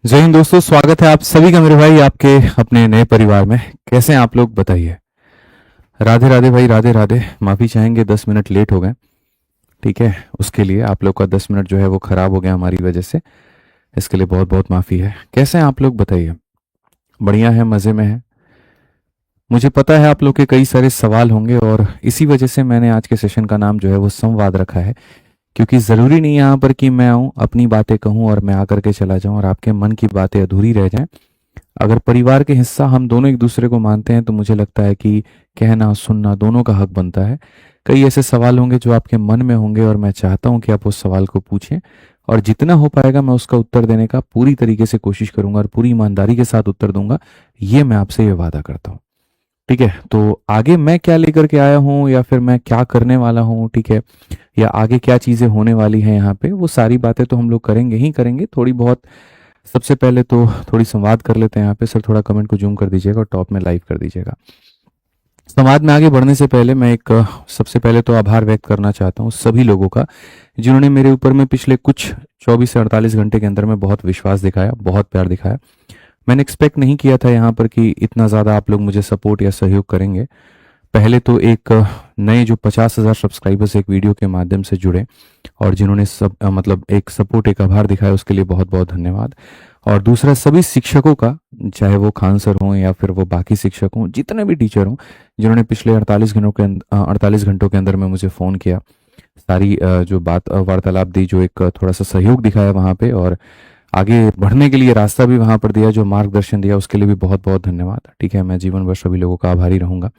जय हिंद दोस्तों, स्वागत है आप सभी का मेरे भाई आपके अपने नए परिवार में। कैसे हैं आप लोग बताइए। राधे राधे भाई, राधे राधे। माफ़ी चाहेंगे 10 मिनट लेट हो गए। ठीक है, उसके लिए आप लोग का 10 मिनट जो है वो ख़राब हो गया हमारी वजह से। इसके लिए बहुत बहुत माफ़ी है। कैसे हैं आप लोग बताइए। बढ़िया है, मज़े में है। मुझे पता है आप लोग के कई सारे सवाल होंगे और इसी वजह से मैंने आज के सेशन का नाम जो है वो संवाद रखा है। क्योंकि ज़रूरी नहीं है यहाँ पर कि मैं आऊँ, अपनी बातें कहूँ और मैं आकर के चला जाऊँ और आपके मन की बातें अधूरी रह जाएं। अगर परिवार के हिस्सा हम दोनों एक दूसरे को मानते हैं तो मुझे लगता है कि कहना सुनना दोनों का हक बनता है। कई ऐसे सवाल होंगे जो आपके मन में होंगे और मैं चाहता हूं कि आप उस सवाल को पूछें और जितना हो पाएगा मैं उसका उत्तर देने का पूरी तरीके से कोशिश करूंगा और पूरी ईमानदारी के साथ उत्तर दूंगा। ये मैं आपसे ये वादा करता हूँ। ठीक है, तो आगे मैं क्या लेकर के आया हूँ या फिर मैं क्या करने वाला हूँ, ठीक है, या आगे क्या चीज़ें होने वाली हैं यहाँ पे, वो सारी बातें तो हम लोग करेंगे ही करेंगे थोड़ी बहुत। सबसे पहले तो थोड़ी संवाद कर लेते हैं यहाँ पे। सर थोड़ा कमेंट को जूम कर दीजिएगा और टॉप में लाइव कर दीजिएगा। संवाद में आगे बढ़ने से पहले मैं एक सबसे पहले तो आभार व्यक्त करना चाहता हूँ सभी लोगों का जिन्होंने मेरे ऊपर में पिछले कुछ 24 से 48 घंटे के अंदर में बहुत विश्वास दिखाया, बहुत प्यार दिखाया। मैंने एक्सपेक्ट नहीं किया था यहाँ पर कि इतना ज़्यादा आप लोग मुझे सपोर्ट या सहयोग करेंगे। पहले तो एक नए जो 50,000 सब्सक्राइबर्स एक वीडियो के माध्यम से जुड़े और जिन्होंने सब मतलब एक सपोर्ट, एक आभार दिखाया, उसके लिए बहुत बहुत धन्यवाद। और दूसरा सभी शिक्षकों का, चाहे वो खान सर हों या फिर वो बाकी शिक्षक हों, जितने भी टीचर हों, जिन्होंने पिछले 48 घंटों के अंदर में मुझे फ़ोन किया, सारी जो बात वार्तालाप दी, जो एक थोड़ा सा सहयोग दिखाया वहाँ पे और आगे बढ़ने के लिए रास्ता भी वहाँ पर दिया, जो मार्गदर्शन दिया, उसके लिए भी बहुत बहुत धन्यवाद। ठीक है, मैं जीवन भर सभी लोगों का आभारी रहूँगा।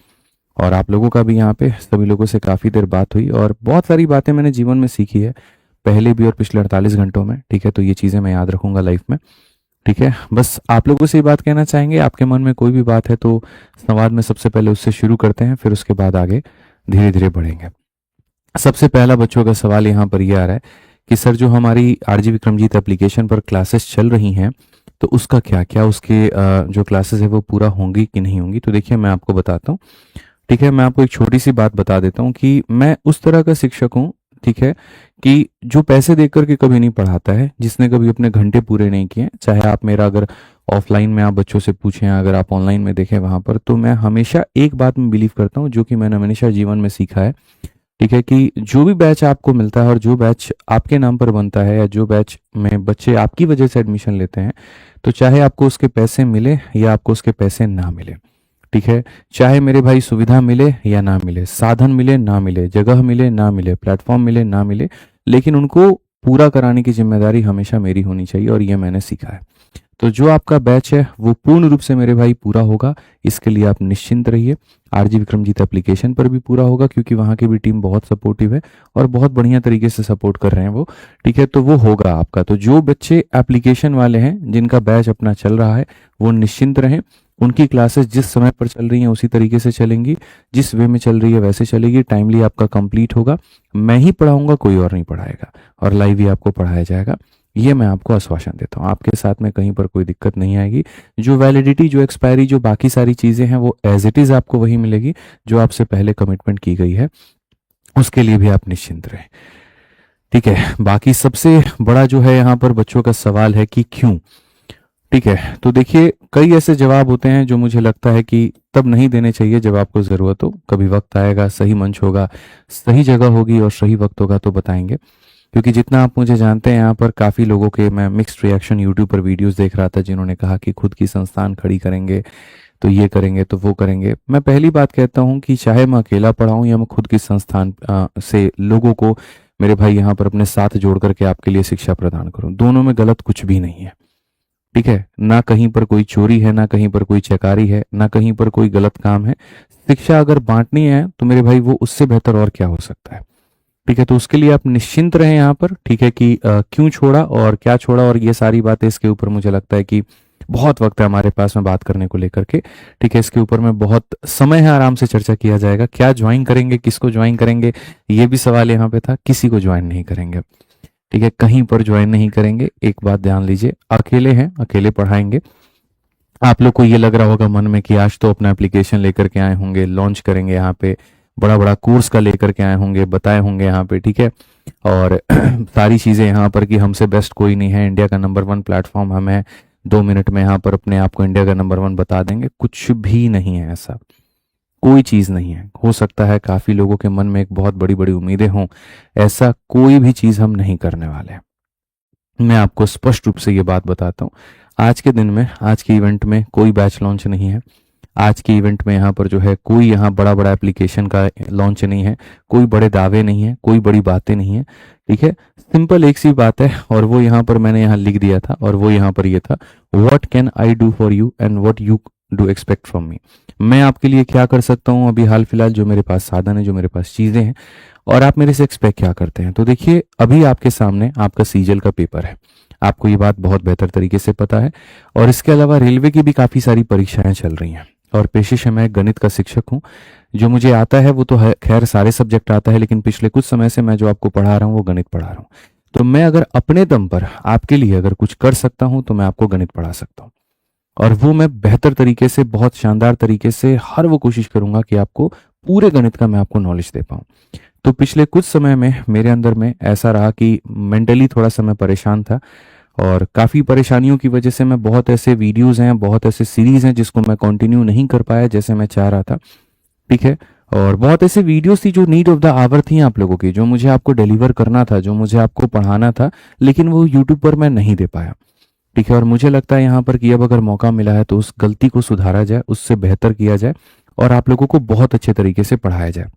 और आप लोगों का भी यहाँ पे सभी लोगों से काफ़ी देर बात हुई और बहुत सारी बातें मैंने जीवन में सीखी है, पहले भी और पिछले 48 घंटों में। ठीक है, तो ये चीज़ें मैं याद रखूंगा लाइफ में। ठीक है, बस आप लोगों से ये बात कहना चाहेंगे, आपके मन में कोई भी बात है तो संवाद में सबसे पहले उससे शुरू करते हैं, फिर उसके बाद आगे धीरे धीरे बढ़ेंगे। सबसे पहला बच्चों का सवाल यहाँ पर यह आ रहा है कि सर जो हमारी आरजी विक्रमजीत एप्लीकेशन पर क्लासेस चल रही हैं तो उसका क्या क्या उसके जो क्लासेस है वो पूरा होंगी कि नहीं होंगी। तो देखिए मैं आपको बताता हूँ। ठीक है, मैं आपको एक छोटी सी बात बता देता हूँ कि मैं उस तरह का शिक्षक हूँ, ठीक है, कि जो पैसे देकर के कभी नहीं पढ़ाता है, जिसने कभी अपने घंटे पूरे नहीं किए। चाहे आप मेरा अगर ऑफलाइन में आप बच्चों से पूछें, अगर आप ऑनलाइन में देखें वहां पर, तो मैं हमेशा एक बात में बिलीव करता हूँ जो कि मैंने हमेशा जीवन में सीखा है। ठीक है, कि जो भी बैच आपको मिलता है और जो बैच आपके नाम पर बनता है या जो बैच में बच्चे आपकी वजह से एडमिशन लेते हैं, तो चाहे आपको उसके पैसे मिले या आपको उसके पैसे ना मिले, ठीक है, चाहे मेरे भाई सुविधा मिले या ना मिले, साधन मिले ना मिले, जगह मिले ना मिले, प्लेटफॉर्म मिले ना मिले, लेकिन उनको पूरा कराने की जिम्मेदारी हमेशा मेरी होनी चाहिए और ये मैंने सीखा है। तो जो आपका बैच है वो पूर्ण रूप से मेरे भाई पूरा होगा, इसके लिए आप निश्चिंत रहिए। आरजी विक्रमजीत एप्लीकेशन पर भी पूरा होगा क्योंकि वहाँ की भी टीम बहुत सपोर्टिव है और बहुत बढ़िया तरीके से सपोर्ट कर रहे हैं वो। ठीक है, तो वो होगा आपका। तो जो बच्चे एप्लीकेशन वाले हैं जिनका बैच अपना चल रहा है वो निश्चिंत रहें, उनकी क्लासेस जिस समय पर चल रही हैं उसी तरीके से चलेंगी, जिस वे में चल रही है वैसे चलेगी, टाइमली आपका कंप्लीट होगा। मैं ही पढ़ाऊंगा, कोई और नहीं पढ़ाएगा, और लाइव ही आपको पढ़ाया जाएगा। ये मैं आपको आश्वासन देता हूँ, आपके साथ में कहीं पर कोई दिक्कत नहीं आएगी। जो वैलिडिटी, जो एक्सपायरी, जो बाकी सारी चीज़ें हैं वो एज इट इज़ आपको वही मिलेगी जो आपसे पहले कमिटमेंट की गई है, उसके लिए भी आप निश्चिंत रहें। ठीक है, बाकी सबसे बड़ा जो है यहाँ पर बच्चों का सवाल है कि क्यों। ठीक है, तो देखिए कई ऐसे जवाब होते हैं जो मुझे लगता है कि तब नहीं देने चाहिए जब आपको ज़रूरत हो। कभी वक्त आएगा, सही मंच होगा, सही जगह होगी और सही वक्त होगा तो बताएंगे। क्योंकि जितना आप मुझे जानते हैं यहाँ पर काफ़ी लोगों के मैं मिक्स्ड रिएक्शन यूट्यूब पर वीडियोस देख रहा था जिन्होंने कहा कि खुद की संस्थान खड़ी करेंगे, तो ये करेंगे तो वो करेंगे। मैं पहली बात कहता हूँ कि चाहे मैं अकेला पढ़ाऊँ या मैं खुद की संस्थान से लोगों को मेरे भाई यहाँ पर अपने साथ जोड़ करके आपके लिए शिक्षा प्रदान करूँ, दोनों में गलत कुछ भी नहीं है। ठीक है, ना कहीं पर कोई चोरी है, ना कहीं पर कोई चकारी है, ना कहीं पर कोई गलत काम है। शिक्षा अगर बांटनी है तो मेरे भाई वो उससे बेहतर और क्या हो सकता है। ठीक है, तो उसके लिए आप निश्चिंत रहें यहाँ पर। ठीक है, कि क्यों छोड़ा और क्या छोड़ा और ये सारी बातें, इसके ऊपर मुझे लगता है कि बहुत वक्त है हमारे पास में बात करने को लेकर के। ठीक है, इसके ऊपर में बहुत समय है, आराम से चर्चा किया जाएगा। क्या ज्वाइन करेंगे, किसको ज्वाइन करेंगे, ये भी सवाल यहाँ पे था। किसी को ज्वाइन नहीं करेंगे, ठीक है, कहीं पर ज्वाइन नहीं करेंगे। एक बात ध्यान लीजिए, अकेले हैं, अकेले पढ़ाएंगे। आप लोग को ये लग रहा होगा मन में कि आज तो अपना एप्लीकेशन लेकर के आए होंगे, लॉन्च करेंगे यहाँ पे, बड़ा बड़ा कोर्स का लेकर के आए होंगे, बताए होंगे यहाँ पे, ठीक है, और सारी चीज़ें यहाँ पर कि हमसे बेस्ट कोई नहीं है, इंडिया का नंबर 1 प्लेटफॉर्म हम है, 2 मिनट में यहाँ पर अपने आप को इंडिया का नंबर 1 बता देंगे, कुछ भी नहीं है ऐसा, कोई चीज़ नहीं है। हो सकता है काफ़ी लोगों के मन में एक बहुत बड़ी बड़ी उम्मीदें हों, ऐसा कोई भी चीज़ हम नहीं करने वाले हैं। मैं आपको स्पष्ट रूप से ये बात बताता हूँ, आज के दिन में, आज के इवेंट में कोई बैच लॉन्च नहीं है। आज के इवेंट में यहाँ पर जो है कोई यहाँ बड़ा बड़ा एप्लीकेशन का लॉन्च नहीं है, कोई बड़े दावे नहीं है, कोई बड़ी बातें नहीं है। ठीक है, सिंपल एक सी बात है, और वो यहाँ पर मैंने यहाँ लिख दिया था, और वो यहाँ पर ये था, what can I do for you and what you do expect from me. मैं आपके लिए क्या कर सकता हूँ अभी हाल फिलहाल, जो मेरे पास साधन है, जो मेरे पास चीज़ें हैं, और आप मेरे से एक्सपेक्ट क्या करते हैं। तो देखिए, अभी आपके सामने आपका सीजल का पेपर है, आपको ये बात बहुत बेहतर तरीके से पता है, और इसके अलावा रेलवे की भी काफ़ी सारी परीक्षाएं चल रही हैं, और पेशे से मैं गणित का शिक्षक हूँ। जो मुझे आता है वो तो है, खैर सारे सब्जेक्ट आता है, लेकिन पिछले कुछ समय से मैं जो आपको पढ़ा रहा हूँ वो गणित पढ़ा रहा हूँ। तो मैं अगर अपने दम पर आपके लिए अगर कुछ कर सकता हूँ तो मैं आपको गणित पढ़ा सकता हूँ, और वो मैं बेहतर तरीके से, बहुत शानदार तरीके से, हर वो कोशिश करूंगा कि आपको पूरे गणित का मैं आपको नॉलेज दे पाऊँ। तो पिछले कुछ समय में मेरे अंदर में ऐसा रहा कि मेंटली थोड़ा सा मैं परेशान था, और काफ़ी परेशानियों की वजह से मैं, बहुत ऐसे वीडियोस हैं, बहुत ऐसे सीरीज हैं जिसको मैं कंटिन्यू नहीं कर पाया जैसे मैं चाह रहा था। ठीक है, और बहुत ऐसे वीडियोस थी जो नीड ऑफ द आवर थी आप लोगों की, जो मुझे आपको डिलीवर करना था, जो मुझे आपको पढ़ाना था, लेकिन वो यूट्यूब पर मैं नहीं दे पाया। ठीक है, और मुझे लगता है यहाँ पर कि अब अगर मौका मिला है तो उस गलती को सुधारा जाए, उससे बेहतर किया जाए, और आप लोगों को बहुत अच्छे तरीके से पढ़ाया जाए।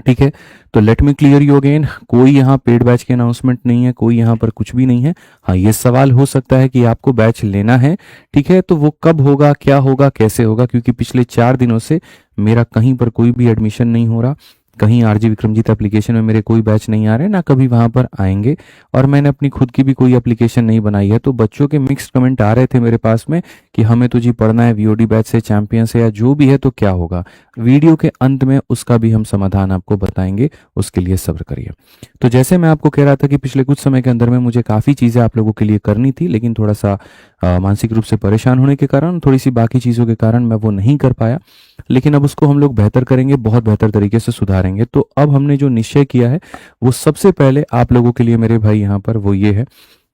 ठीक है, तो let me clear you again, कोई यहाँ पेड बैच की अनाउंसमेंट नहीं है, कोई यहाँ पर कुछ भी नहीं है। हाँ, ये सवाल हो सकता है कि आपको बैच लेना है, ठीक है, तो वो कब होगा, क्या होगा, कैसे होगा, क्योंकि पिछले 4 दिनों से मेरा कहीं पर कोई भी एडमिशन नहीं हो रहा, कहीं आरजी विक्रमजीत एप्लीकेशन में मेरे कोई बैच नहीं आ रहे, ना कभी वहां पर आएंगे, और मैंने अपनी खुद की भी कोई एप्लीकेशन नहीं बनाई है। तो बच्चों के मिक्स्ड कमेंट आ रहे थे मेरे पास में कि हमें तो जी पढ़ना है वीओडी बैच से, चैंपियन से, या जो भी है, तो क्या होगा। वीडियो के अंत में उसका भी हम समाधान आपको बताएंगे, उसके लिए सब्र करिए। तो जैसे मैं आपको कह रहा था कि पिछले कुछ समय के अंदर में मुझे काफ़ी चीज़ें आप लोगों के लिए करनी थी, लेकिन थोड़ा सा मानसिक रूप से परेशान होने के कारण, थोड़ी सी बाकी चीज़ों के कारण मैं वो नहीं कर पाया, लेकिन अब उसको हम लोग बेहतर करेंगे, बहुत बेहतर तरीके से सुधारेंगे। तो अब हमने जो निश्चय किया है वो सबसे पहले आप लोगों के लिए मेरे भाई यहाँ पर वो ये है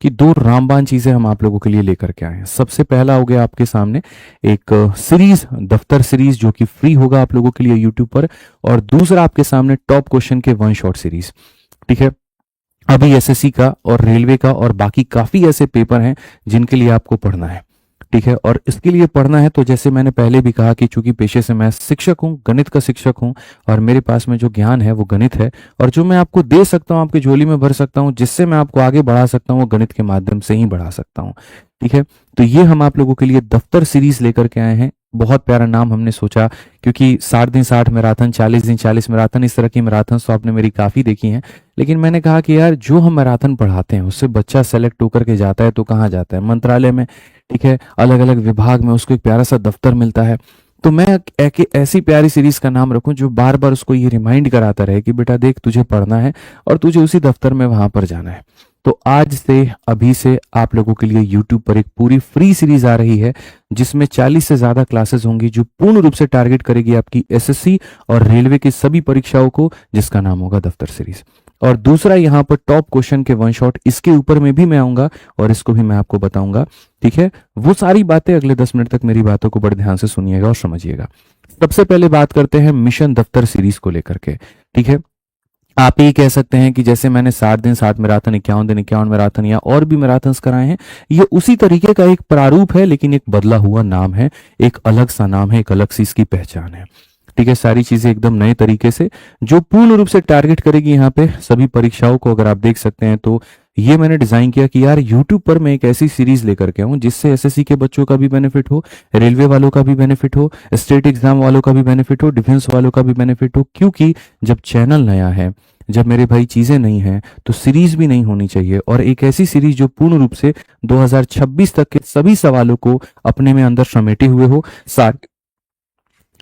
कि 2 रामबाण चीजें हम आप लोगों के लिए लेकर के आए हैं। सबसे पहला हो गया आपके सामने एक सीरीज, दफ्तर सीरीज, जो कि फ्री होगा आप लोगों के लिए यूट्यूब पर, और दूसरा आपके सामने टॉप क्वेश्चन के 1 शॉट सीरीज। ठीक है, अभी एसएससी का और रेलवे का और बाकी काफी ऐसे पेपर हैं जिनके लिए आपको पढ़ना है। ठीक है, और इसके लिए पढ़ना है तो जैसे मैंने पहले भी कहा कि चूंकि पेशे से मैं शिक्षक हूं, गणित का शिक्षक हूं, और मेरे पास में जो ज्ञान है वो गणित है, और जो मैं आपको दे सकता हूं, आपकी झोली में भर सकता हूं, जिससे मैं आपको आगे बढ़ा सकता हूं, वो गणित के माध्यम से ही बढ़ा सकता हूं। ठीक है, तो ये हम आप लोगों के लिए दफ्तर सीरीज लेकर के आए हैं। बहुत प्यारा नाम हमने सोचा, क्योंकि 60 दिन 60 मैराथन, 40 दिन 40 मैराथन, इस तरह की मैराथन तो आपने मेरी काफ़ी देखी हैं, लेकिन मैंने कहा कि यार जो हम मैराथन पढ़ाते हैं उससे बच्चा सेलेक्ट होकर के जाता है तो कहाँ जाता है, मंत्रालय में। ठीक है, अलग अलग विभाग में उसको एक प्यारा सा दफ्तर मिलता है। तो मैं ऐसी प्यारी सीरीज का नाम रखूं जो बार बार उसको ये रिमाइंड कराता रहे कि बेटा देख, तुझे पढ़ना है और तुझे उसी दफ्तर में वहां पर जाना है। तो आज से, अभी से आप लोगों के लिए YouTube पर एक पूरी फ्री सीरीज आ रही है जिसमें 40 से ज्यादा क्लासेस होंगी, जो पूर्ण रूप से टारगेट करेगी आपकी एसएससी और रेलवे की सभी परीक्षाओं को, जिसका नाम होगा दफ्तर सीरीज। और दूसरा यहाँ पर टॉप क्वेश्चन के 1 शॉट, इसके ऊपर में भी मैं आऊंगा और इसको भी मैं आपको बताऊंगा। ठीक है, वो सारी बातें अगले 10 मिनट तक मेरी बातों को बड़े ध्यान से सुनिएगा और समझिएगा। सबसे पहले बात करते हैं मिशन दफ्तर सीरीज को लेकर के। ठीक है, आप ही कह सकते हैं कि जैसे मैंने 60 दिन 60 मैराथन, 51 दिन 51 मैराथन या और भी मैराथन कराए हैं, ये उसी तरीके का एक प्रारूप है, लेकिन एक बदला हुआ नाम है, एक अलग सा नाम है, एक अलग सी इसकी पहचान है। ठीक है, सारी चीजें एकदम नए तरीके से, जो पूर्ण रूप से टारगेट करेगी यहाँ पे सभी परीक्षाओं को। अगर आप देख सकते हैं तो ये मैंने डिजाइन किया कि यार YouTube पर मैं एक ऐसी सीरीज लेकर के आऊं जिससे एसएससी के बच्चों का भी बेनिफिट हो, रेलवे वालों का भी बेनिफिट हो, स्टेट एग्जाम वालों का भी बेनिफिट हो, डिफेंस वालों का भी बेनिफिट हो। क्योंकि जब चैनल नया है, जब मेरे भाई चीजें नहीं हैं, तो सीरीज भी नहीं होनी चाहिए, और एक ऐसी सीरीज जो पूर्ण रूप से 2026 तक के सभी सवालों को अपने में अंदर समेटे हुए हो, सारे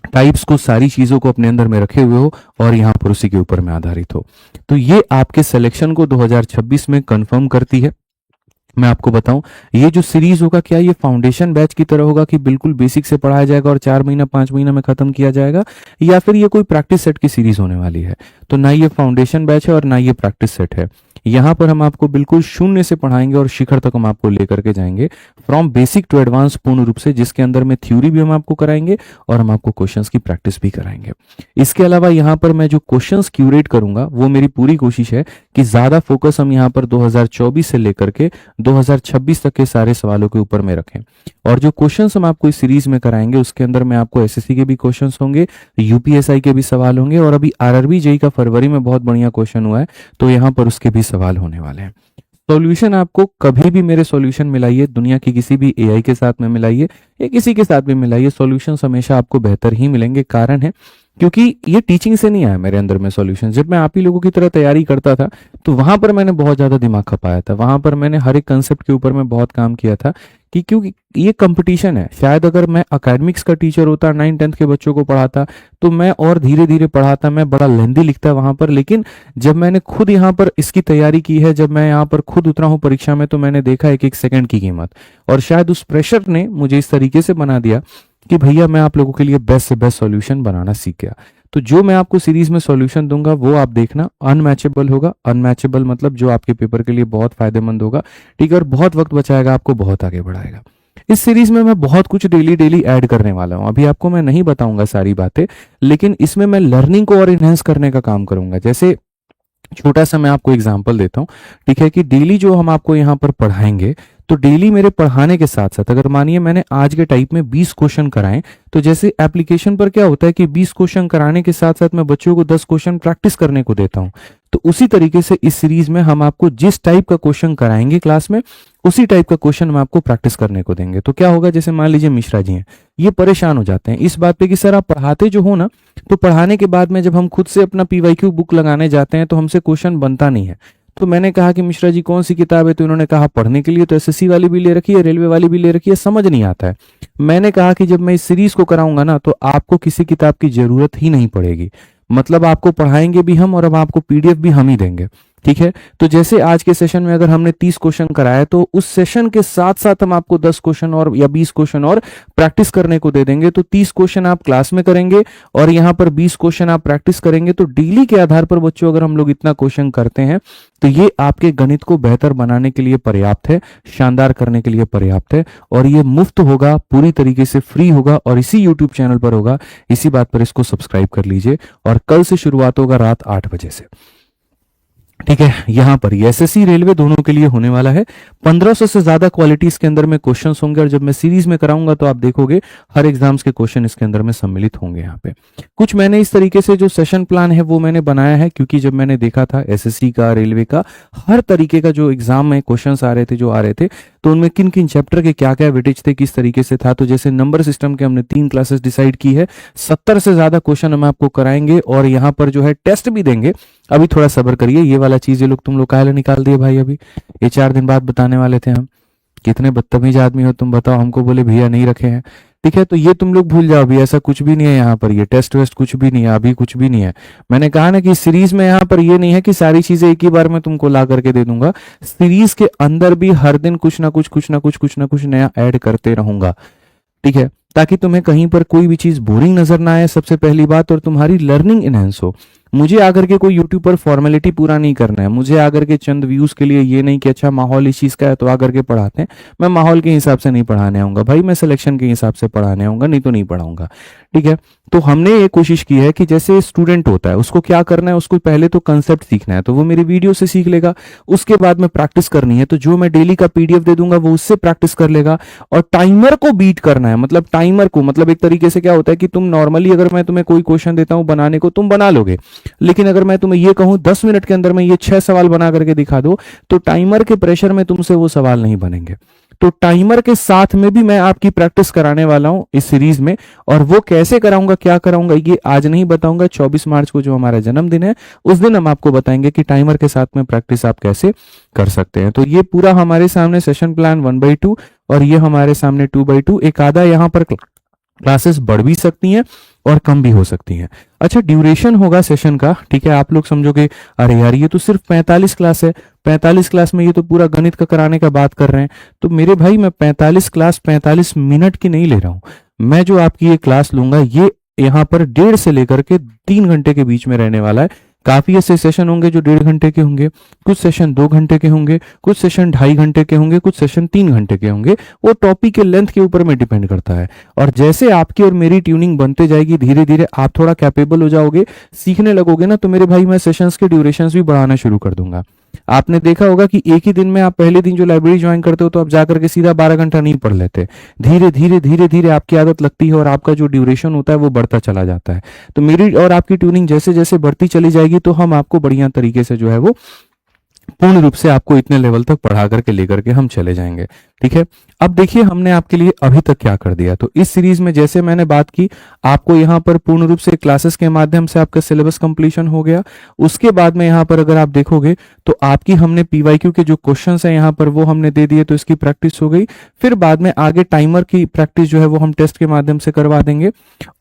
टाइप्स को, सारी चीजों को अपने अंदर में रखे हुए हो, और यहाँ पर उसी के ऊपर में आधारित हो। तो ये आपके सिलेक्शन को 2026 में कंफर्म करती है। मैं आपको बताऊं, ये जो सीरीज होगा, क्या ये फाउंडेशन बैच की तरह होगा कि बिल्कुल बेसिक से पढ़ाया जाएगा और 4 महीना 5 महीना में खत्म किया जाएगा, या फिर ये कोई प्रैक्टिस सेट की सीरीज होने वाली है? तो ना ये फाउंडेशन बैच है और ना ये प्रैक्टिस सेट है। यहाँ पर हम आपको बिल्कुल शून्य से पढ़ाएंगे और शिखर तक हम आपको लेकर के जाएंगे, फ्रॉम बेसिक टू एडवांस पूर्ण रूप से, जिसके अंदर में थ्योरी भी हम आपको कराएंगे और हम आपको क्वेश्चंस की प्रैक्टिस भी कराएंगे। इसके अलावा यहाँ पर मैं जो क्वेश्चंस क्यूरेट करूंगा वो मेरी पूरी कोशिश है कि ज्यादा फोकस हम यहाँ पर 2024 से लेकर के 2026 तक के सारे सवालों के ऊपर में रखें। और जो क्वेश्चंस हम आपको इस सीरीज में कराएंगे उसके अंदर में आपको एसएससी के भी क्वेश्चंस होंगे, यूपीएसआई के भी सवाल होंगे, और अभी आरआरबी जेई का फरवरी में बहुत बढ़िया क्वेश्चन हुआ है तो यहाँ पर उसके भी सवाल होने वाले हैं। सॉल्यूशन आपको कभी भी मेरे सॉल्यूशन मिलाइए, दुनिया की किसी भी एआई के साथ में मिलाइए या किसी के साथ भी मिलाइए, सॉल्यूशंस हमेशा आपको बेहतर ही मिलेंगे। कारण है क्योंकि ये टीचिंग से नहीं आया मेरे अंदर में सॉल्यूशन। जब मैं आप ही लोगों की तरह तैयारी करता था तो वहां पर मैंने बहुत ज्यादा दिमाग खपाया था, वहां पर मैंने हर एक कंसेप्ट के ऊपर में बहुत काम किया था कि क्योंकि ये कंपटीशन है। शायद अगर मैं एकेडमिक्स का टीचर होता, 9th-10th के बच्चों को पढ़ाता, तो मैं और धीरे धीरे पढ़ाता, मैं बड़ा लेंदी लिखता वहां पर। लेकिन जब मैंने खुद यहाँ पर इसकी तैयारी की है, जब मैं यहाँ पर खुद उतरा हूँ परीक्षा में, तो मैंने देखा एक एक सेकंड की कीमत, और शायद उस प्रेशर ने मुझे इस तरीके से बना दिया कि भैया मैं आप लोगों के लिए बेस्ट से बेस्ट सॉल्यूशन बनाना सीख गया। तो जो मैं आपको सीरीज में सॉल्यूशन दूंगा वो आप देखना अनमैचेबल होगा। अनमैचेबल मतलब जो आपके पेपर के लिए बहुत फायदेमंद होगा, ठीक है, और बहुत वक्त बचाएगा, आपको बहुत आगे बढ़ाएगा। इस सीरीज में मैं बहुत कुछ डेली डेली ऐड करने वाला हूं। अभी आपको मैं नहीं बताऊंगा सारी बातें, लेकिन इसमें मैं लर्निंग को और इनहेंस करने का काम करूंगा। जैसे छोटा सा मैं आपको एग्जांपल देता हूं, ठीक है, कि डेली जो हम आपको यहाँ पर पढ़ाएंगे, तो डेली मेरे पढ़ाने के साथ साथ अगर मानिए मैंने आज के टाइप में 20 क्वेश्चन कराएं, तो जैसे एप्लीकेशन पर क्या होता है कि 20 क्वेश्चन कराने के साथ साथ मैं बच्चों को 10 क्वेश्चन प्रैक्टिस करने को देता हूं, तो उसी तरीके से इस सीरीज में हम आपको जिस टाइप का क्वेश्चन कराएंगे क्लास में, उसी टाइप का क्वेश्चन हम आपको प्रैक्टिस करने को देंगे। तो क्या होगा, जैसे मान लीजिए मिश्रा जी हैं, ये परेशान हो जाते हैं इस बात पे कि सर आप पढ़ाते जो हो ना, तो पढ़ाने के बाद में जब हम खुद से अपना पीवाईक्यू बुक लगाने जाते हैं तो हमसे क्वेश्चन बनता नहीं है। तो मैंने कहा कि मिश्रा जी कौन सी किताब है, तो इन्होंने कहा पढ़ने के लिए तो एसएससी वाली भी ले रखी है, रेलवे वाली भी ले रखी है, समझ नहीं आता है। मैंने कहा कि जब मैं इस सीरीज को कराऊंगा ना, तो आपको किसी किताब की जरूरत ही नहीं पड़ेगी। मतलब आपको पढ़ाएंगे भी हम और अब आपको पीडीएफ भी हम ही देंगे, ठीक है। तो जैसे आज के सेशन में अगर हमने 30 क्वेश्चन कराया, तो उस सेशन के साथ साथ हम आपको 10 क्वेश्चन और या 20 क्वेश्चन और प्रैक्टिस करने को दे देंगे। तो 30 क्वेश्चन आप क्लास में करेंगे और यहाँ पर 20 क्वेश्चन आप प्रैक्टिस करेंगे। तो डेली के आधार पर बच्चों अगर हम लोग इतना क्वेश्चन करते हैं तो ये आपके गणित को बेहतर बनाने के लिए पर्याप्त है, शानदार करने के लिए पर्याप्त है, और ये मुफ्त होगा, पूरी तरीके से फ्री होगा और इसी यूट्यूब चैनल पर होगा। इसी बात पर इसको सब्सक्राइब कर लीजिए और कल से शुरुआत होगा रात 8 बजे से, ठीक है। यहां पर एसएससी रेलवे दोनों के लिए होने वाला है। 1500 से ज्यादा क्वालिटीज के अंदर में क्वेश्चंस होंगे, और जब मैं सीरीज में कराऊंगा तो आप देखोगे हर एग्जाम्स के क्वेश्चन इसके अंदर में सम्मिलित होंगे। यहाँ पे कुछ मैंने इस तरीके से जो सेशन प्लान है वो मैंने बनाया है, क्योंकि जब मैंने देखा था एसएससी का, रेलवे का, हर तरीके का जो एग्जाम में क्वेश्चन आ रहे थे, जो आ रहे थे, तो उनमें किन किन चैप्टर के क्या क्या वेटेज थे, किस तरीके से था। तो जैसे नंबर सिस्टम के हमने 3 क्लासेस डिसाइड की है, 70 से ज्यादा क्वेश्चन हम आपको कराएंगे और यहाँ पर जो है टेस्ट भी देंगे। अभी थोड़ा सब्र करिए, ये वाला चीज ये लोग तुम लोग काहे निकाल दिए भाई, अभी ये 4 दिन बाद बताने वाले थे हम। कितने बदतमीज आदमी हो तुम, बताओ। हमको बोले भैया नहीं रखे हैं, ठीक है। तो ये तुम लोग भूल जाओ, अभी ऐसा कुछ भी नहीं है यहाँ पर, ये टेस्ट वेस्ट कुछ भी नहीं है, अभी कुछ भी नहीं है। मैंने कहा ना कि सीरीज में यहाँ पर ये नहीं है कि सारी चीजें एक ही बार में तुमको ला करके दे दूंगा। सीरीज के अंदर भी हर दिन कुछ ना कुछ नया ऐड करते रहूंगा, ठीक है, ताकि तुम्हें कहीं पर कोई भी चीज बोरिंग नजर ना आए, सबसे पहली बात, और तुम्हारी लर्निंग इनहेंस हो। मुझे आकर के कोई यूट्यूब पर फॉर्मेलिटी पूरा नहीं करना है, मुझे आकर के चंद व्यूज के लिए ये नहीं कि अच्छा माहौल इस चीज का है तो आकर के पढ़ाते हैं। मैं माहौल के हिसाब से नहीं पढ़ाने आऊंगा भाई, मैं सिलेक्शन के हिसाब से पढ़ाने आऊंगा, नहीं तो नहीं पढ़ाऊंगा, ठीक है। तो हमने ये कोशिश की है कि जैसे स्टूडेंट होता है उसको क्या करना है, उसको पहले तो कंसेप्ट सीखना है, तो वो मेरी वीडियो से सीख लेगा। उसके बाद में प्रैक्टिस करनी है, तो जो मैं डेली का पीडीएफ दे दूंगा वो उससे प्रैक्टिस कर लेगा। और टाइमर को बीट करना है, मतलब टाइमर को, मतलब एक तरीके से क्या होता है कि तुम नॉर्मली अगर मैं तुम्हें कोई क्वेश्चन देता हूं बनाने को, तुम बना लोगे, लेकिन अगर मैं तुम्हें ये कहूं 10 मिनट के अंदर में ये 6 सवाल बना करके दिखा दो, तो टाइमर के प्रेशर में तुमसे वो सवाल नहीं बनेंगे। तो टाइमर के साथ में भी मैं आपकी प्रैक्टिस कराने वाला हूं इस सीरीज में, और वो कैसे कराऊंगा, क्या कराऊंगा, ये आज नहीं बताऊंगा। 24 मार्च को जो हमारा जन्मदिन है उस दिन हम आपको बताएंगे कि टाइमर के साथ में प्रैक्टिस आप कैसे कर सकते हैं। तो ये पूरा हमारे सामने सेशन प्लान 1/2 और ये हमारे सामने 2/2। एक आधा यहाँ पर क्लासेस बढ़ भी सकती हैं और कम भी हो सकती हैं। अच्छा, ड्यूरेशन होगा सेशन का, ठीक है। आप लोग समझोगे अरे यार ये तो सिर्फ 45 क्लास है, 45 क्लास में ये तो पूरा गणित का कराने का बात कर रहे हैं। तो मेरे भाई मैं 45 क्लास 45 मिनट की नहीं ले रहा हूं। मैं जो आपकी ये क्लास लूंगा ये यहाँ पर 1.5 से लेकर के 3 घंटे के बीच में रहने वाला है, काफी ऐसे सेशन होंगे जो 1.5 घंटे के होंगे, कुछ सेशन 2 घंटे के होंगे, कुछ सेशन 2.5 घंटे के होंगे, कुछ सेशन 3 घंटे के होंगे। वो टॉपिक के लेंथ के ऊपर में डिपेंड करता है। और जैसे आपकी और मेरी ट्यूनिंग बनते जाएगी, धीरे धीरे आप थोड़ा कैपेबल हो जाओगे, सीखने लगोगे ना, तो मेरे भाई मैं सेशंस के ड्यूरेशंस भी बढ़ाना शुरू कर दूंगा। आपने देखा होगा कि एक ही दिन में आप पहले दिन जो लाइब्रेरी ज्वाइन करते हो तो आप जाकर के सीधा 12 घंटा नहीं पढ़ लेते। धीरे धीरे धीरे धीरे आपकी आदत लगती है और आपका जो ड्यूरेशन होता है वो बढ़ता चला जाता है। तो मेरी और आपकी ट्यूनिंग जैसे जैसे बढ़ती चली जाएगी तो हम आपको बढ़िया तरीके से जो है वो पूर्ण रूप से आपको इतने लेवल तक पढ़ा करके लेकर के हम चले जाएंगे। ठीक है, अब देखिए हमने आपके लिए अभी तक क्या कर दिया। तो इस सीरीज में जैसे मैंने बात की, आपको यहाँ पर पूर्ण रूप से क्लासेस के माध्यम से आपका सिलेबस कंप्लीशन हो गया। उसके बाद में यहाँ पर अगर आप देखोगे तो आपकी हमने पीवाईक्यू के जो क्वेश्चंस हैं यहाँ पर वो हमने दे दिए, तो इसकी प्रैक्टिस हो गई। फिर बाद में आगे टाइमर की प्रैक्टिस जो है वो हम टेस्ट के माध्यम से करवा देंगे।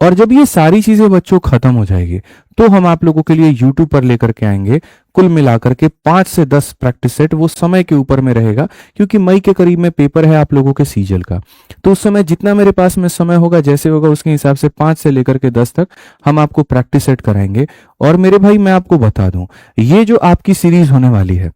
और जब ये सारी चीजें बच्चों खत्म हो जाएगी तो हम आप लोगों के लिए यूट्यूब पर लेकर के आएंगे कुल मिलाकर के 5 से 10 प्रैक्टिस सेट। वो समय के ऊपर में रहेगा क्योंकि मई के करीब में पेपर है आप लोगों के सीजल का। तो उस समय जितना मेरे पास में समय होगा, जैसे होगा उसके हिसाब से 5 से लेकर के 10 तक हम आपको प्रैक्टिस सेट कराएंगे। और मेरे भाई मैं आपको बता दूं, ये जो आपकी सीरीज होने वाली है,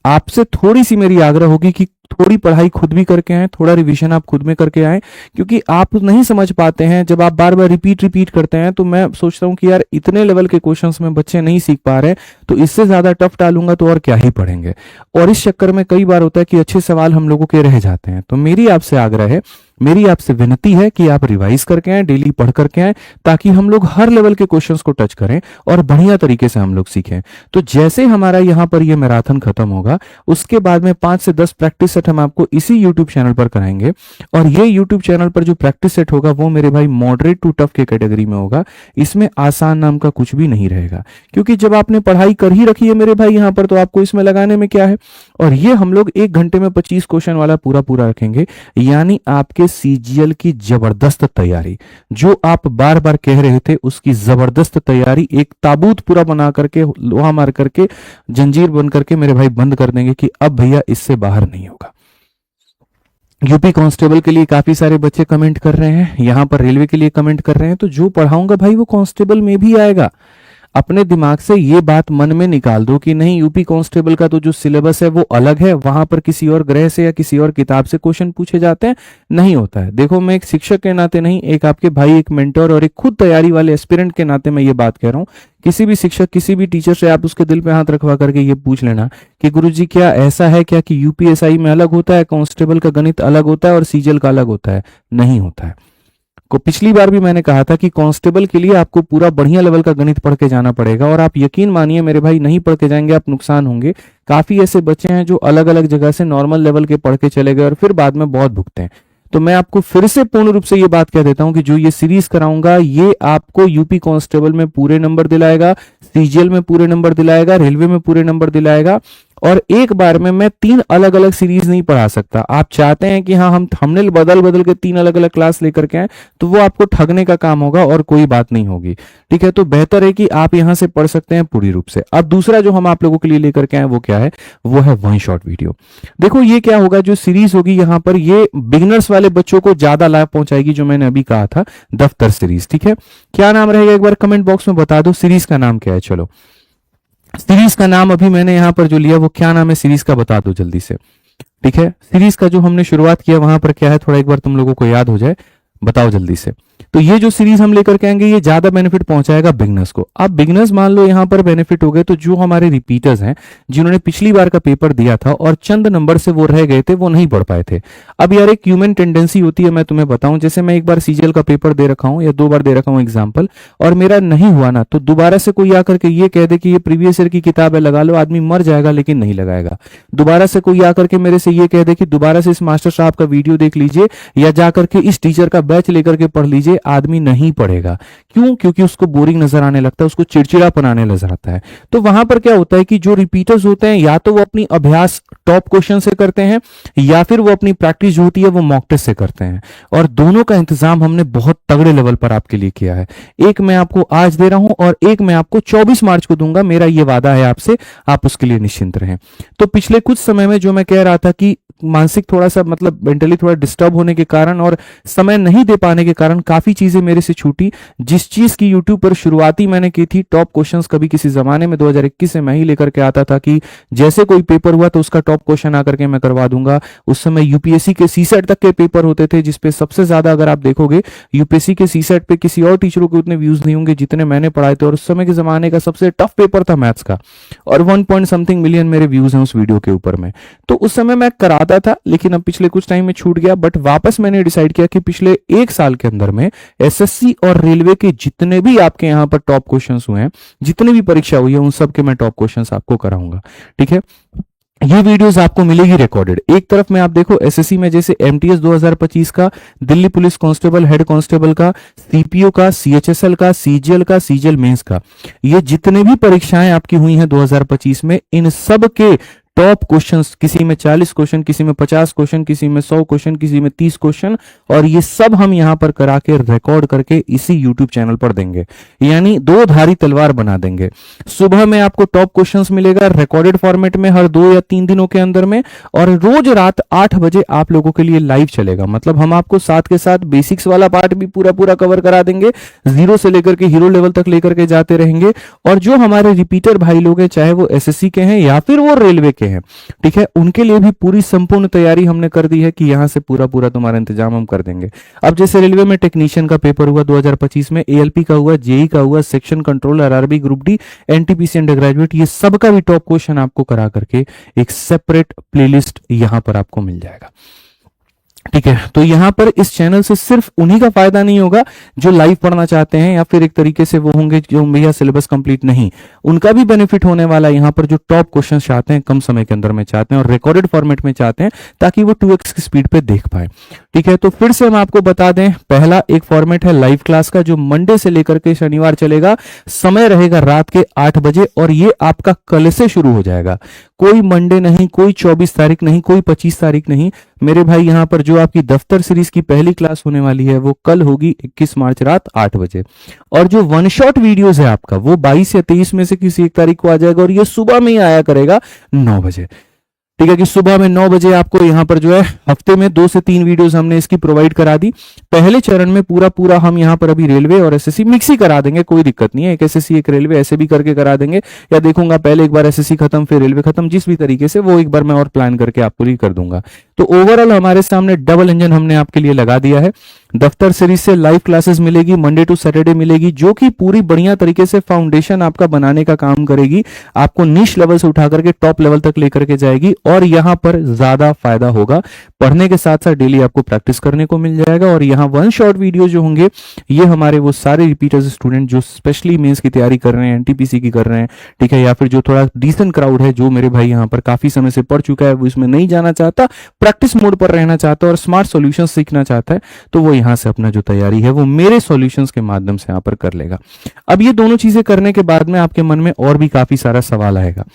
आपसे थोड़ी सी मेरी आग्रह होगी कि थोड़ी पढ़ाई खुद भी करके आए, थोड़ा रिवीजन आप खुद में करके आए, क्योंकि आप नहीं समझ पाते हैं जब आप बार बार रिपीट करते हैं। तो मैं सोचता हूं कि यार इतने लेवल के क्वेश्चंस में बच्चे नहीं सीख पा रहे, तो इससे ज्यादा टफ डालूंगा तो और क्या ही पढ़ेंगे। और इस चक्कर में कई बार होता है कि अच्छे सवाल हम लोगों के रह जाते हैं। तो मेरी आपसे आग्रह है, मेरी आपसे विनती है कि आप रिवाइज करके आए, डेली पढ़ करके आए, ताकि हम लोग हर लेवल के क्वेश्चंस को टच करें और बढ़िया तरीके से हम लोग सीखें। तो जैसे हमारा यहाँ पर ये मैराथन खत्म होगा, उसके बाद में 5 से 10 प्रैक्टिस सेट हम आपको इसी यूट्यूब चैनल पर कराएंगे। और ये यूट्यूब चैनल पर जो प्रैक्टिस सेट होगा वो मेरे भाई मॉडरेट टू टफ के कैटेगरी में होगा। इसमें आसान नाम का कुछ भी नहीं रहेगा, क्योंकि जब आपने पढ़ाई कर ही रखी है मेरे भाई यहाँ पर, तो आपको इसमें लगाने में क्या है। और ये हम लोग 1 घंटे में 25 क्वेश्चन वाला पूरा पूरा रखेंगे, यानी आपके सीजीएल की जबरदस्त तैयारी, जो आप बार बार कह रहे थे उसकी जबरदस्त तैयारी एक ताबूत पूरा बना करके, लोहा मार करके, जंजीर बन करके मेरे भाई बंद कर देंगे कि अब भैया इससे बाहर नहीं होगा। यूपी कांस्टेबल के लिए काफी सारे बच्चे कमेंट कर रहे हैं, यहां पर रेलवे के लिए कमेंट कर रहे हैं। तो जो पढ़ाऊंगा भाई वो कांस्टेबल में भी आएगा। अपने दिमाग से ये बात मन में निकाल दो कि नहीं, यूपी कांस्टेबल का तो जो सिलेबस है वो अलग है, वहां पर किसी और ग्रह से या किसी और किताब से क्वेश्चन पूछे जाते हैं, नहीं होता है। देखो मैं एक शिक्षक के नाते नहीं, एक आपके भाई, एक मेंटर और एक खुद तैयारी वाले एस्पिरेंट के नाते मैं ये बात कह रहा हूं। किसी भी शिक्षक, किसी भी टीचर से आप उसके दिल पे हाथ रखवा करके ये पूछ लेना कि गुरुजी क्या ऐसा है क्या कि यूपीएसआई में अलग होता है, कांस्टेबल का गणित अलग होता है और सीजीएल का अलग होता है? नहीं होता है। को पिछली बार भी मैंने कहा था कि कांस्टेबल के लिए आपको पूरा बढ़िया लेवल का गणित पढ़ के जाना पड़ेगा, और आप यकीन मानिए मेरे भाई, नहीं पढ़ के जाएंगे आप नुकसान होंगे। काफी ऐसे बच्चे हैं जो अलग अलग जगह से नॉर्मल लेवल के पढ़ के चले गए और फिर बाद में बहुत भुगते हैं। तो मैं आपको फिर से पूर्ण रूप से ये बात कह देता हूं कि जो ये सीरीज कराऊंगा ये आपको यूपी कांस्टेबल में पूरे नंबर दिलाएगा, सीजीएल में पूरे नंबर दिलाएगा, रेलवे में पूरे नंबर दिलाएगा। और एक बार में मैं 3 अलग अलग सीरीज नहीं पढ़ा सकता। आप चाहते हैं कि हाँ हमने बदल बदल के 3 अलग अलग क्लास लेकर के आए, तो वो आपको ठगने का काम होगा और कोई बात नहीं होगी। ठीक है, तो बेहतर है कि आप यहां से पढ़ सकते हैं पूरी रूप से। अब दूसरा जो हम आप लोगों के लिए लेकर के आए वो क्या है, वो है 1 शॉट वीडियो। देखो ये क्या होगा, जो सीरीज होगी यहाँ पर, ये बिगिनर्स वाले बच्चों को ज्यादा लाभ पहुंचाएगी, जो मैंने अभी कहा था दफ्तर सीरीज। ठीक है, क्या नाम रहेगा एक बार कमेंट बॉक्स में बता दो, सीरीज का नाम क्या है। चलो सीरीज का नाम अभी मैंने यहां पर जो लिया वो क्या नाम है सीरीज का, बता दो जल्दी से। ठीक है, सीरीज का जो हमने शुरुआत किया वहां पर क्या है, थोड़ा एक बार तुम लोगों को याद हो जाए, बताओ जल्दी से। तो ये जो सीरीज हम लेकर के आएंगे ये ज्यादा बेनिफिट पहुंचाएगा बिगनर्स को। अब बिगनर्स मान लो यहां पर बेनिफिट हो गए, तो जो हमारे रिपीटर्स हैं, जिन्होंने पिछली बार का पेपर दिया था और चंद नंबर से वो रह गए थे, वो नहीं पढ़ पाए थे। अब यार एक ह्यूमन टेंडेंसी होती है, मैं तुम्हें बताऊं, जैसे मैं एक बार सीजीएल का पेपर दे रखा हूं या 2 बार दे रखा हूं एग्जाम्पल, और मेरा नहीं हुआ ना, तो दोबारा से कोई आकर के ये कह दे कि ये प्रीवियस ईयर की किताब है, लगा लो, आदमी मर जाएगा लेकिन नहीं लगाएगा। दोबारा से कोई आकर के मेरे से ये कह दे कि दोबारा से इस मास्टर साहब का वीडियो देख लीजिए या जाकर के इस टीचर का बैच लेकर के पढ़ लीजिए, आदमी नहीं पढ़ेगा। क्यों? क्योंकि उसको बोरिंग नजर आने लगता है, उसको चिड़चिड़ापन आने नजर आता है। तो वहां पर क्या होता है कि जो रिपीटर्स होते हैं, या तो वो अपनी अभ्यास टॉप क्वेश्चन से करते हैं, या फिर वो अपनी प्रैक्टिस जो होती है वो मॉक टेस्ट से करते हैं। और दोनों का इंतजाम हमने बहुत तगड़े लेवल पर आपके लिए किया है। एक मैं आपको आज दे रहा हूं और एक मैं आपको 24 मार्च को दूंगा, मेरा ये वादा है आपसे, आप उसके लिए निश्चिंत रहें। तो पिछले कुछ समय में जो मैं कह रहा था कि मानसिक थोड़ा सा मतलब मेंटली थोड़ा डिस्टर्ब होने के कारण और समय नहीं दे पाने के कारण काफी चीजें मेरे से छूटी। जिस चीज की यूट्यूब पर शुरुआती मैंने की थी, टॉप क्वेश्चंस कभी किसी जमाने में 2021 से मैं ही लेकर के आता था कि जैसे कोई पेपर हुआ तो उसका टॉप क्वेश्चन आकर के मैं करवा दूंगा। उस समय यूपीएससी के सीसेट तक के पेपर होते थे, जिसपे सबसे ज्यादा अगर आप देखोगे यूपीएससी के सीसेट पे किसी और टीचरों के उतने व्यूज नहीं होंगे जितने मैंने पढ़ाए थे। और उस समय के जमाने का सबसे टफ पेपर था मैथ्स का, और 1 पॉइंट समथिंग मिलियन मेरे व्यूज हैं उस वीडियो के ऊपर में। तो उस समय मैं कराता था, लेकिन अब पिछले कुछ टाइम में छूट गया। बट वापस मैंने डिसाइड किया कि पिछले 1 साल के अंदर में एसएससी और रेलवे के जितने भी आपके यहाँ पर टॉप क्वेश्चंस हुए हैं, जितनी भी परीक्षा हुई है, उन सब के मैं टॉप क्वेश्चंस आपको कराऊंगा। ठीक है, ये वीडियोस आपको मिलेगी रिकॉर्डेड। एक तरफ में आप देखो एसएससी में जैसे एमटीएस 2025 का, Delhi police constable, head constable का, सीपीओ का, सीएचएसएल का, सीजीएल का, सीजीएल मेंस का, ये जितने भी परीक्षाएं आपकी हुई हैं 2025 में, इन सब के टॉप क्वेश्चंस, किसी में 40 क्वेश्चन, किसी में 50 क्वेश्चन, किसी में 100 क्वेश्चन, किसी में 30 क्वेश्चन, और ये सब हम यहां पर करा के रिकॉर्ड करके इसी यूट्यूब चैनल पर देंगे। यानी दो धारी तलवार बना देंगे। सुबह में आपको टॉप क्वेश्चंस मिलेगा रिकॉर्डेड फॉर्मेट में हर 2 या 3 दिनों के अंदर में, और रोज रात 8 बजे आप लोगों के लिए लाइव चलेगा। मतलब हम आपको साथ के साथ बेसिक्स वाला पार्ट भी पूरा पूरा कवर करा देंगे, जीरो से लेकर के हीरो लेवल तक लेकर के जाते रहेंगे। और जो हमारे रिपीटर भाई लोग हैं, चाहे वो एसएससी के हैं या फिर वो रेलवे के हैं, ठीक है, उनके लिए भी पूरी संपूर्ण तैयारी हमने कर दी है कि यहां से पूरा पूरा तुम्हारा इंतजाम हम कर देंगे। अब जैसे रेलवे में टेक्नीशियन का पेपर हुआ 2025 में, एएलपी का हुआ, जेई का हुआ, section control, RRB, group D, NTPC under graduate, ये सब का भी टॉप क्वेश्चन आपको करा करके एक सेपरेट प्लेलिस्ट यहां पर आपको मिल जाएगा। ठीक है, तो यहां पर इस चैनल से सिर्फ उन्हीं का फायदा नहीं होगा जो लाइव पढ़ना चाहते हैं, या फिर एक तरीके से वो होंगे जो भैया सिलेबस कंप्लीट नहीं, उनका भी बेनिफिट होने वाला है यहां पर, जो टॉप क्वेश्चन चाहते हैं, कम समय के अंदर में चाहते हैं और रिकॉर्डेड फॉर्मेट में चाहते हैं, ताकि वो 2x की स्पीड पे देख पाए। ठीक है, तो फिर से हम आपको बता दें, पहला एक फॉर्मेट है लाइव क्लास का, जो मंडे से लेकर के शनिवार चलेगा। समय रहेगा रात के 8 बजे, और ये आपका कल से शुरू हो जाएगा। कोई मंडे नहीं, कोई 24 तारीख नहीं, कोई 25 तारीख नहीं मेरे भाई। यहां पर जो आपकी दफ्तर सीरीज की पहली क्लास होने वाली है वो कल होगी 21 मार्च रात 8 बजे। और जो वन शॉट वीडियोस है आपका, वो 22 या 23 में से किसी एक तारीख को आ जाएगा, और ये सुबह में ही आया करेगा 9 बजे। ठीक है, कि सुबह में 9 बजे आपको यहां पर जो है हफ्ते में 2 से 3 वीडियोस हमने इसकी प्रोवाइड करा दी। पहले चरण में पूरा पूरा हम यहां पर अभी रेलवे और एसएससी मिक्स ही करा देंगे, कोई दिक्कत नहीं है। एक एसएससी एक रेलवे ऐसे भी करके करा देंगे, या देखूंगा पहले एक बार एसएससी खत्म फिर रेलवे खत्म, जिस भी तरीके से वो एक बार मैं और प्लान करके आपको लिए कर दूंगा। तो ओवरऑल हमारे सामने डबल इंजन हमने आपके लिए लगा दिया है। दफ्तर सीरीज से लाइव क्लासेस मिलेगी, मंडे टू सैटरडे मिलेगी, जो कि पूरी बढ़िया तरीके से फाउंडेशन आपका बनाने का काम करेगी, आपको नीश लेवल से उठा करके टॉप लेवल तक लेकर के जाएगी। और यहां पर ज्यादा फायदा होगा, पढ़ने के साथ साथ डेली आपको प्रैक्टिस करने को मिल जाएगा। और यहाँ वन शॉट वीडियो जो होंगे, ये हमारे वो सारे रिपीटर्स स्टूडेंट जो स्पेशली मेंस की तैयारी कर रहे हैं, एनटीपीसी की कर रहे हैं, ठीक है, या फिर जो थोड़ा डिसेंट क्राउड है, जो मेरे भाई यहाँ पर काफी समय से पढ़ चुका है, वो इसमें नहीं जाना चाहता, प्रैक्टिस मोड पर रहना चाहता है और स्मार्ट सॉल्यूशंस सीखना चाहता है, तो वो यहां से अपना जो तैयारी है वो मेरे सॉल्यूशंस के माध्यम से यहां पर कर लेगा। अब ये दोनों चीजें करने के बाद में आपके मन में और भी काफी सारा सवाल आएगा।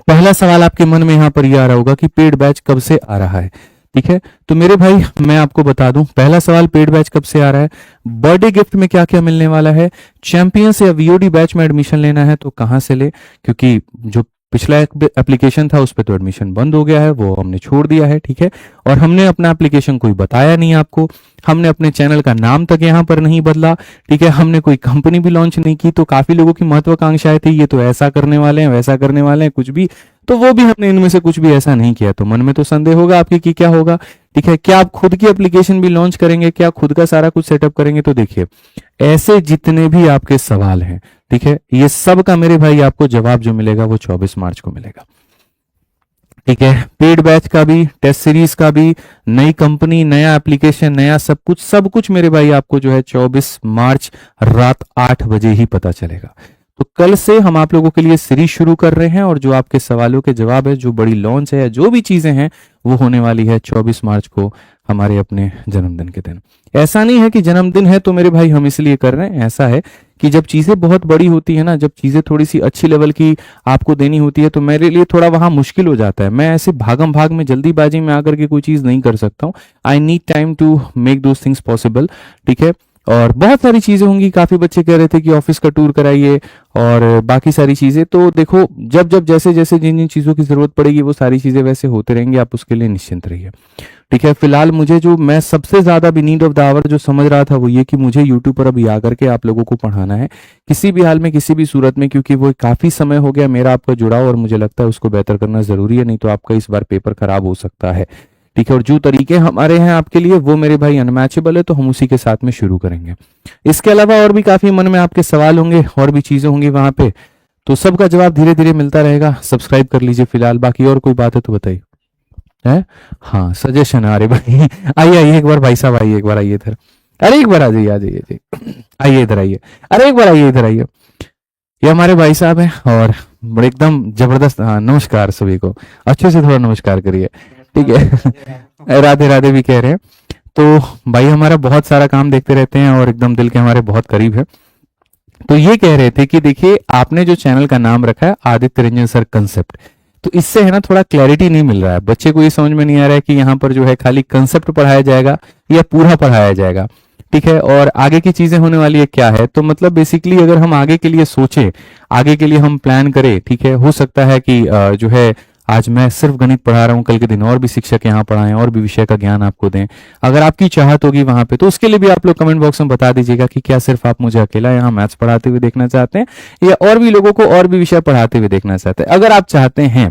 पहला सवाल आपके मन में यहां पर यह आ रहा होगा कि पेड बैच कब से आ रहा है। ठीक है, तो मेरे भाई मैं आपको बता दूं, पहला सवाल पेड बैच कब से आ रहा है, बर्थडे गिफ्ट में क्या क्या मिलने वाला है, चैंपियंस या वीओडी बैच में एडमिशन लेना है तो कहां से ले, क्योंकि जो पिछला एप्लीकेशन था उस पर तो एडमिशन बंद हो गया है, वो हमने छोड़ दिया है। ठीक है, और हमने अपना एप्लीकेशन कोई बताया नहीं आपको, हमने अपने चैनल का नाम तक यहां पर नहीं बदला। ठीक है, हमने कोई कंपनी भी लॉन्च नहीं की। तो काफी लोगों की महत्वाकांक्षाएं थी, ये तो ऐसा करने वाले हैं, वैसा करने वाले हैं, कुछ भी, तो वो भी हमने इनमें से कुछ भी ऐसा नहीं किया। तो मन में तो संदेह होगा आपके कि क्या होगा। ठीक है, क्या आप खुद की एप्लीकेशन भी लॉन्च करेंगे, क्या खुद का सारा कुछ सेटअप करेंगे। तो देखिए, ऐसे जितने भी आपके सवाल हैं, ठीक है, ये सब का मेरे भाई आपको जवाब जो मिलेगा वो 24 मार्च को मिलेगा। ठीक है, पेड बैच का भी, टेस्ट सीरीज का भी, नई कंपनी, नया एप्लीकेशन, नया सब कुछ मेरे भाई आपको जो है 24 मार्च रात 8 बजे ही पता चलेगा। तो कल से हम आप लोगों के लिए सीरीज शुरू कर रहे हैं, और जो आपके सवालों के जवाब है, जो बड़ी लॉन्च है, जो भी चीजें हैं, वो होने वाली है 24 मार्च को हमारे अपने जन्मदिन के दिन। ऐसा नहीं है कि जन्मदिन है तो मेरे भाई हम इसलिए कर रहे हैं, ऐसा है कि जब चीजें बहुत बड़ी होती है ना, जब चीजें थोड़ी सी अच्छी लेवल की आपको देनी होती है, तो मेरे लिए थोड़ा वहां मुश्किल हो जाता है। मैं ऐसे भागम भाग में जल्दीबाजी में आकर के कोई चीज नहीं कर सकता हूँ। I need time to make those things possible. ठीक है, और बहुत सारी चीजें होंगी। काफी बच्चे कह रहे थे कि ऑफिस का टूर कराइए और बाकी सारी चीजें। तो देखो, जब जब जैसे जैसे जिन जिन चीजों की जरूरत पड़ेगी वो सारी चीजें वैसे होते रहेंगे, आप उसके लिए निश्चिंत रहिए। ठीक है, फिलहाल मुझे जो मैं सबसे ज्यादा भी नीड ऑफ द आवर जो समझ रहा था वो ये कि मुझे यूट्यूब पर अभी आकर के आप लोगों को पढ़ाना है किसी भी हाल में, किसी भी सूरत में, क्योंकि वो काफी समय हो गया मेरा आपका जुड़ाव और मुझे लगता है उसको बेहतर करना जरूरी है, नहीं तो आपका इस बार पेपर खराब हो सकता है। ठीक है, और जो तरीके हमारे हैं आपके लिए वो मेरे भाई अनमैचेबल है, तो हम उसी के साथ में शुरू करेंगे। इसके अलावा और भी काफी मन में आपके सवाल होंगे और भी चीजें होंगी वहां पे, तो सबका जवाब धीरे धीरे मिलता रहेगा। सब्सक्राइब कर लीजिए फिलहाल, बाकी और कोई बात है तो बताइए। है, हाँ सजेशन है, अरे भाई आइए आइए एक बार, भाई साहब आइए एक बार, आइए इधर, अरे एक बार आ जाइए, आ जाइए जी, आइए इधर आइए, अरे एक बार आइए इधर आइए। ये हमारे भाई साहब हैं और बड़े एकदम जबरदस्त। हाँ नमस्कार सभी को, अच्छे से थोड़ा नमस्कार करिए, ठीक है। राधे राधे भी कह रहे हैं। तो भाई हमारा बहुत सारा काम देखते रहते हैं और एकदम दिल के हमारे बहुत करीब है। तो ये कह रहे थे कि देखिए आपने जो चैनल का नाम रखा है आदित्य रंजन सर कंसेप्ट, तो इससे है ना थोड़ा क्लैरिटी नहीं मिल रहा है, बच्चे को ये समझ में नहीं आ रहा है कि यहाँ पर जो है खाली कंसेप्ट पढ़ाया जाएगा या पूरा पढ़ाया जाएगा। ठीक है, और आगे की चीजें होने वाली है क्या है, तो मतलब बेसिकली अगर हम आगे के लिए सोचें, आगे के लिए हम प्लान करें, ठीक है, हो सकता है कि जो है आज मैं सिर्फ गणित पढ़ा रहा हूँ, कल के दिन और भी शिक्षक यहाँ पढ़ाएं और भी विषय का ज्ञान आपको दें। अगर आपकी चाहत होगी वहां पे तो उसके लिए भी आप लोग कमेंट बॉक्स में बता दीजिएगा कि क्या सिर्फ आप मुझे अकेला यहाँ मैथ्स पढ़ाते हुए देखना चाहते हैं या और भी लोगों को और भी विषय पढ़ाते हुए देखना चाहते हैं। अगर आप चाहते हैं,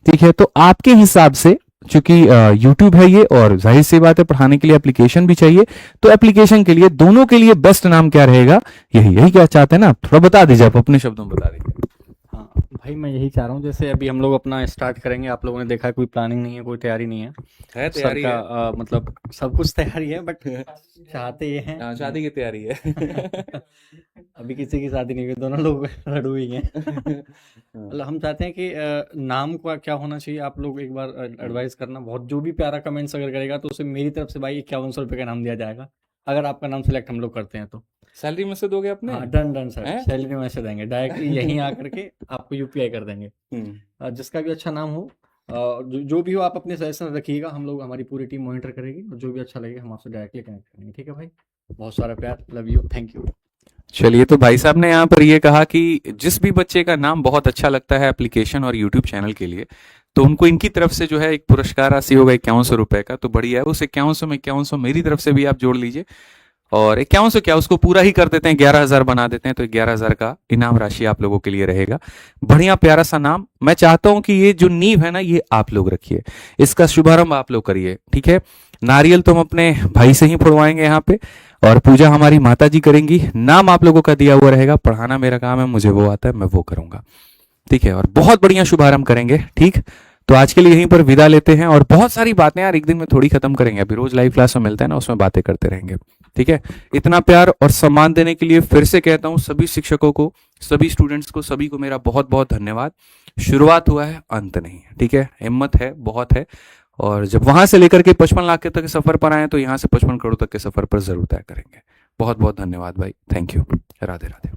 ठीक है, तो आपके हिसाब से, चूंकि यूट्यूब है ये और जाहिर सी बात है पढ़ाने के लिए एप्लीकेशन भी चाहिए, तो एप्लीकेशन के लिए दोनों के लिए बेस्ट नाम क्या रहेगा, यही यही क्या चाहते हैं ना, थोड़ा बता दीजिए, आप अपने शब्दों में बता दीजिए। हाँ भाई, मैं यही चाह रहा हूँ, जैसे अभी हम लोग अपना स्टार्ट करेंगे, आप लोगों ने देखा है कोई प्लानिंग नहीं है, कोई तैयारी नहीं है। है सर तैयारी का है, मतलब सब कुछ तैयारी है, बट चाहते ये हैं। शादी की तैयारी है। अभी किसी की शादी नहीं हुई, दोनों लोग लड़ू ही हैं। मतलब हम चाहते हैं कि नाम का क्या होना चाहिए, आप लोग एक बार एडवाइस करना। बहुत जो भी प्यारा कमेंट्स अगर करेगा तो उसे मेरी तरफ से भाई 5100 रुपये का नाम दिया जाएगा, अगर आपका नाम सेलेक्ट हम लोग करते हैं तो। सैलरी में से दोगे अपने? हाँ डन डन सर, हैं? सैलरी में से देंगे डायरेक्टली, यहीं आकर के आपको यूपीआई कर देंगे। जिसका भी अच्छा नाम हो, जो भी हो, आप अपने सजेशन रखिएगा, हम लोग, हमारी पूरी टीम मॉनिटर करेगी और जो भी अच्छा लगेगा हम आपसे डायरेक्टली कनेक्ट करेंगे। ठीक है भाई, बहुत सारा प्यार, लव यू, थैंक यू। चलिए, तो भाई साहब ने यहाँ पर ये कहा कि जिस भी बच्चे का नाम बहुत अच्छा लगता है एप्लीकेशन और यूट्यूब चैनल के लिए, तो उनको इनकी तरफ से जो है एक पुरस्कार राशि होगा 5100 रुपए का। तो बढ़िया है, उस 5100 में 5100 मेरी तरफ से भी आप जोड़ लीजिए, और 5100 क्या उसको पूरा ही कर देते हैं, 11000 बना देते हैं, तो 11000 का इनाम राशि आप लोगों के लिए रहेगा। बढ़िया प्यारा सा नाम। मैं चाहता हूं कि ये जो नींव है ना ये आप लोग रखिए, इसका शुभारंभ आप लोग करिए। ठीक है, नारियल तो हम अपने भाई से ही फोड़वाएंगे यहाँ पे, और पूजा हमारी माता जी करेंगी। नाम आप लोगों का दिया हुआ रहेगा, पढ़ाना मेरा काम है, मुझे वो आता है, मैं वो करूंगा। ठीक है, और बहुत बढ़िया शुभारंभ करेंगे। ठीक, तो आज के लिए यहीं पर विदा लेते हैं, और बहुत सारी बातें यार एक दिन में थोड़ी खत्म करेंगे, अभी रोज लाइव क्लास में मिलता है ना, उसमें बातें करते रहेंगे। ठीक है, इतना प्यार और सम्मान देने के लिए फिर से कहता हूं सभी शिक्षकों को, सभी स्टूडेंट्स को, सभी को मेरा बहुत बहुत धन्यवाद। शुरुआत हुआ है, अंत नहीं है। ठीक है, हिम्मत है, बहुत है, और जब वहां से लेकर के 55 लाख के तक सफर पर आए तो यहाँ से 55 करोड़ तक के सफर पर जरूर तय करेंगे। बहुत बहुत धन्यवाद भाई, थैंक यू, राधे राधे।